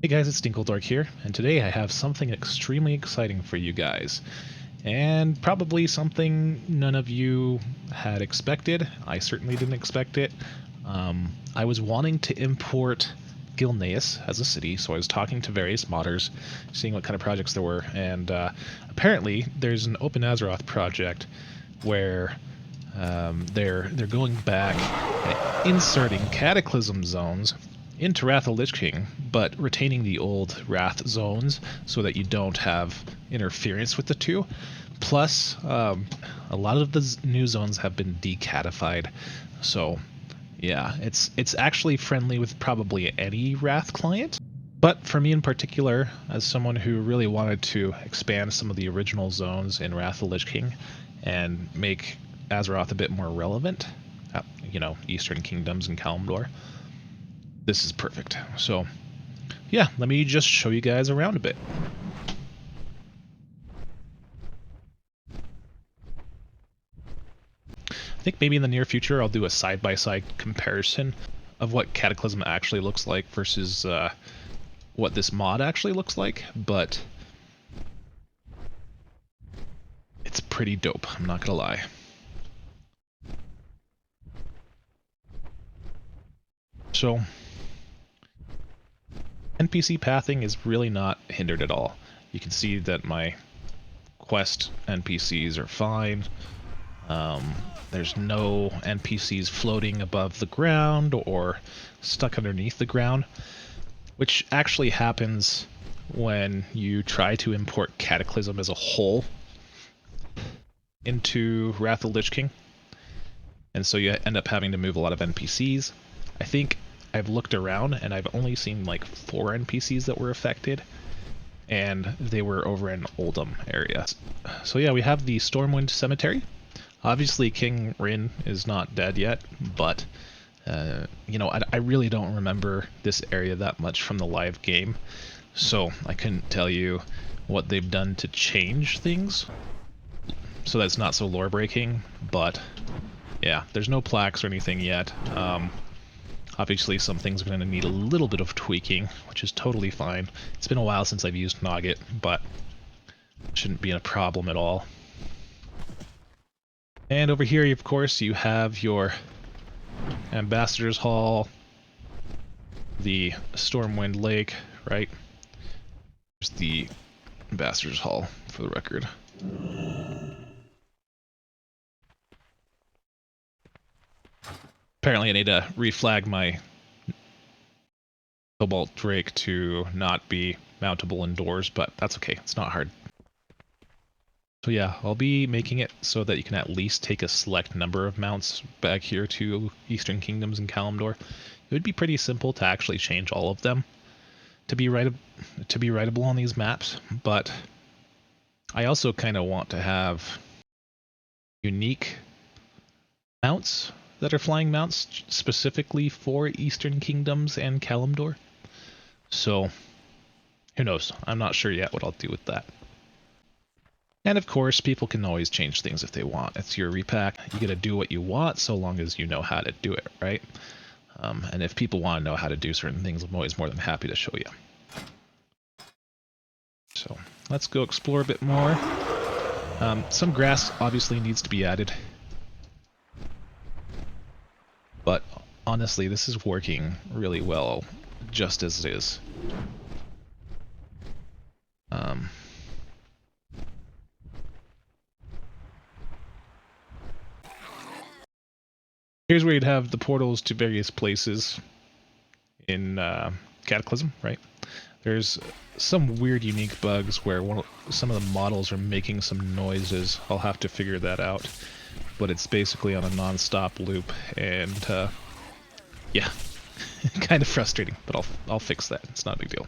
Hey guys, it's Dinkeldork here, and today I have something extremely exciting for you guys. And probably something none of you had expected. I certainly didn't expect it. I was wanting to import Gilneas as a city, so I was talking to various modders, seeing what kind of projects there were, and apparently there's an Open Azeroth project where they're going back and inserting Cataclysm zones into Wrath of Lich King, but retaining the old Wrath zones so that you don't have interference with the two. Plus, a lot of the new zones have been decatified, so yeah, it's actually friendly with probably any Wrath client. But for me in particular, as someone who really wanted to expand some of the original zones in Wrath of Lich King and make Azeroth a bit more relevant, Eastern Kingdoms and Kalimdor, this is perfect. So yeah, let me just show you guys around a bit. I think maybe in the near future I'll do a side-by-side comparison of what Cataclysm actually looks like versus what this mod actually looks like, but it's pretty dope, I'm not gonna lie. So NPC pathing is really not hindered at all. You can see that my quest NPCs are fine. There's no NPCs floating above the ground or stuck underneath the ground, which actually happens when you try to import Cataclysm as a whole into Wrath of Lich King. And so you end up having to move a lot of NPCs. I think I've looked around and I've only seen like 4 NPCs that were affected, and they were over in Oldham area. So yeah, we have the Stormwind Cemetery. Obviously King Rin is not dead yet, but I really don't remember this area that much from the live game, so I couldn't tell you what they've done to change things, so that's not so lore breaking. But yeah, there's no plaques or anything yet. Obviously some things are going to need a little bit of tweaking, which is totally fine. It's been a while since I've used Nogget, but it shouldn't be a problem at all. And over here, of course, you have your Ambassador's Hall, the Stormwind Lake, right? There's the Ambassador's Hall, for the record. Apparently I need to reflag my Cobalt Drake to not be mountable indoors, but that's okay, it's not hard. So yeah, I'll be making it so that you can at least take a select number of mounts back here to Eastern Kingdoms and Kalimdor. It would be pretty simple to actually change all of them to be writable on these maps, but I also kind of want to have unique mounts that are flying mounts specifically for Eastern Kingdoms and Kalimdor. So who knows? I'm not sure yet what I'll do with that. And of course, people can always change things if they want. It's your repack. You gotta do what you want so long as you know how to do it, right? And if people want to know how to do certain things, I'm always more than happy to show you. So let's go explore a bit more. Some grass obviously needs to be added, but honestly, this is working really well just as it is. Here's where you'd have the portals to various places in Cataclysm, right? There's some weird unique bugs where some of the models are making some noises. I'll have to figure that out, but it's basically on a non-stop loop, and yeah, kind of frustrating, but I'll fix that. It's not a big deal.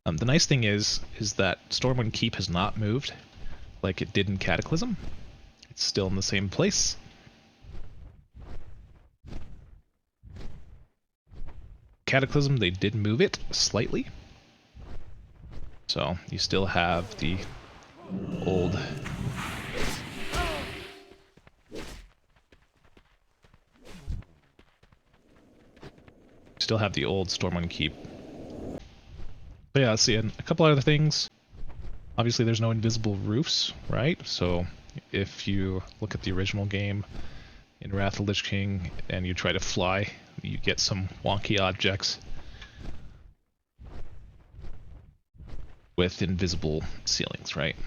The nice thing is that Stormwind Keep has not moved like it did in Cataclysm. It's still in the same place. Cataclysm, they did move it slightly. So you still have the old still have the old Stormwind Keep. But yeah, let's see, and a couple other things. Obviously there's no invisible roofs, right? So if you look at the original game in Wrath of the Lich King and you try to fly, you get some wonky objects with invisible ceilings, right?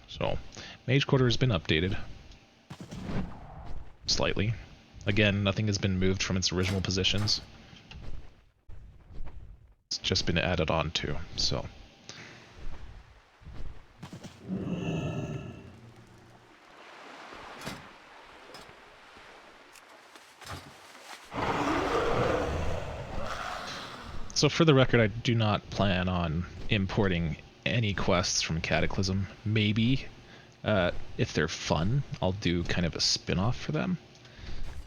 So Mage Quarter has been updated slightly. Again, nothing has been moved from its original positions. It's just been added on to, so. So for the record, I do not plan on importing any quests from Cataclysm. Maybe, if they're fun, I'll do kind of a spin-off for them.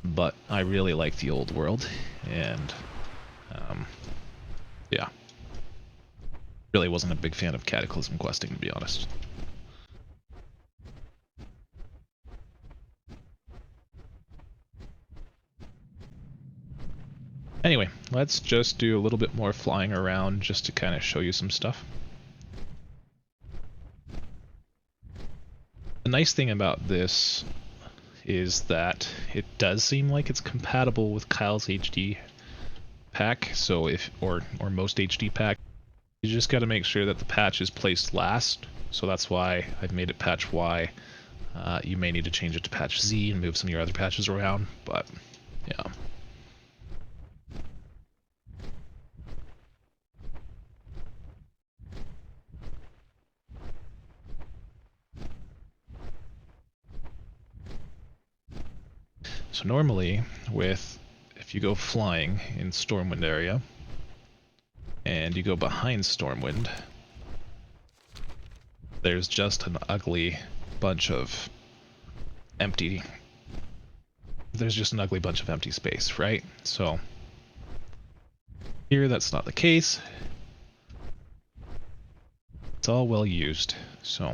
But I really like the old world, and yeah. Really wasn't a big fan of Cataclysm questing, to be honest. Anyway, let's just do a little bit more flying around just to kind of show you some stuff. The nice thing about this is that it does seem like it's compatible with Kyle's HD pack, so if or most HD pack, you just got to make sure that the patch is placed last. So that's why I've made it patch Y. You may need to change it to patch Z and move some of your other patches around, but yeah. So normally, if you go flying in Stormwind area, and you go behind Stormwind, there's just an ugly bunch of empty... There's just an ugly bunch of empty space, right? So here that's not the case. It's all well used, so...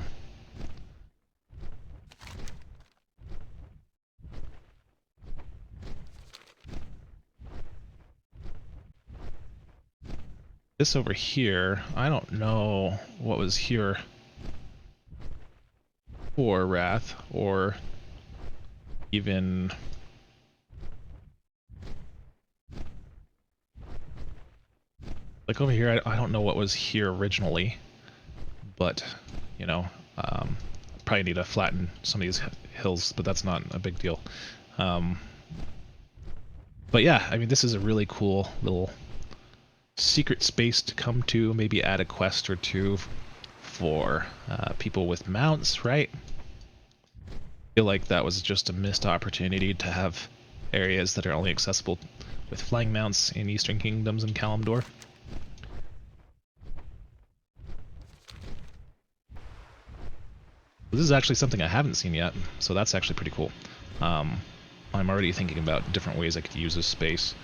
This over here, I don't know what was here for Wrath, or even... Like over here, I don't know what was here originally, but, you know, probably need to flatten some of these hills, but that's not a big deal. But yeah, I mean, this is a really cool little secret space to come to, maybe add a quest or two for people with mounts, right? I feel like that was just a missed opportunity to have areas that are only accessible with flying mounts in Eastern Kingdoms and Kalimdor. This is actually something I haven't seen yet, so that's actually pretty cool. I'm already thinking about different ways I could use this space,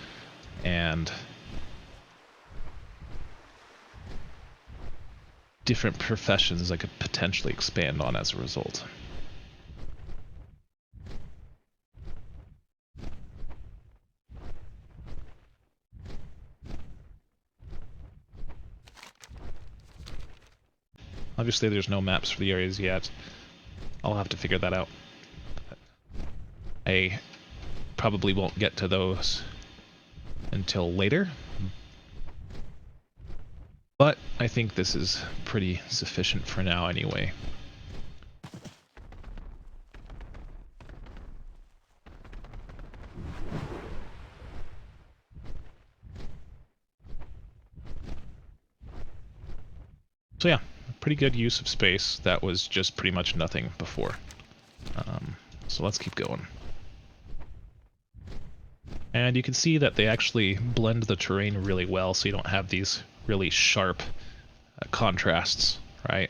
and different professions I could potentially expand on as a result. Obviously there's no maps for the areas yet. I'll have to figure that out. I probably won't get to those until later. But I think this is pretty sufficient for now anyway. So yeah, pretty good use of space. That was just pretty much nothing before. So let's keep going. And you can see that they actually blend the terrain really well, so you don't have these really sharp contrasts, right?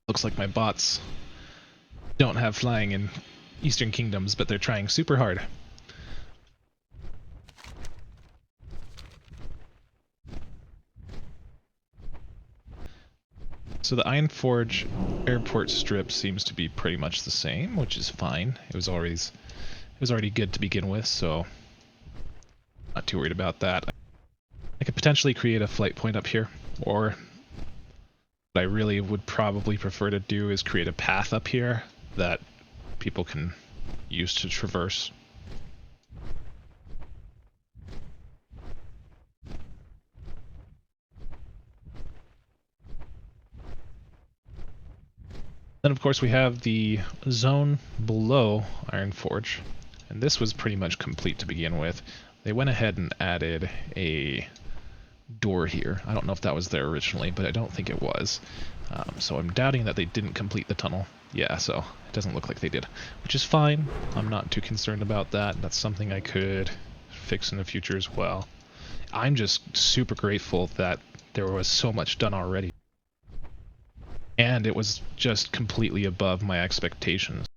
Looks like my bots don't have flying in Eastern Kingdoms, but they're trying super hard. So the Ironforge airport strip seems to be pretty much the same, which is fine. It was already good to begin with, so not too worried about that. I could potentially create a flight point up here, or what I really would probably prefer to do is create a path up here that people can use to traverse. Then of course we have the zone below Ironforge, and this was pretty much complete to begin with. They went ahead and added a door here. I don't know if that was there originally, but I don't think it was. So I'm doubting that they didn't complete the tunnel. Yeah, so it doesn't look like they did, which is fine. I'm not too concerned about that. That's something I could fix in the future as well. I'm just super grateful that there was so much done already. And it was just completely above my expectations.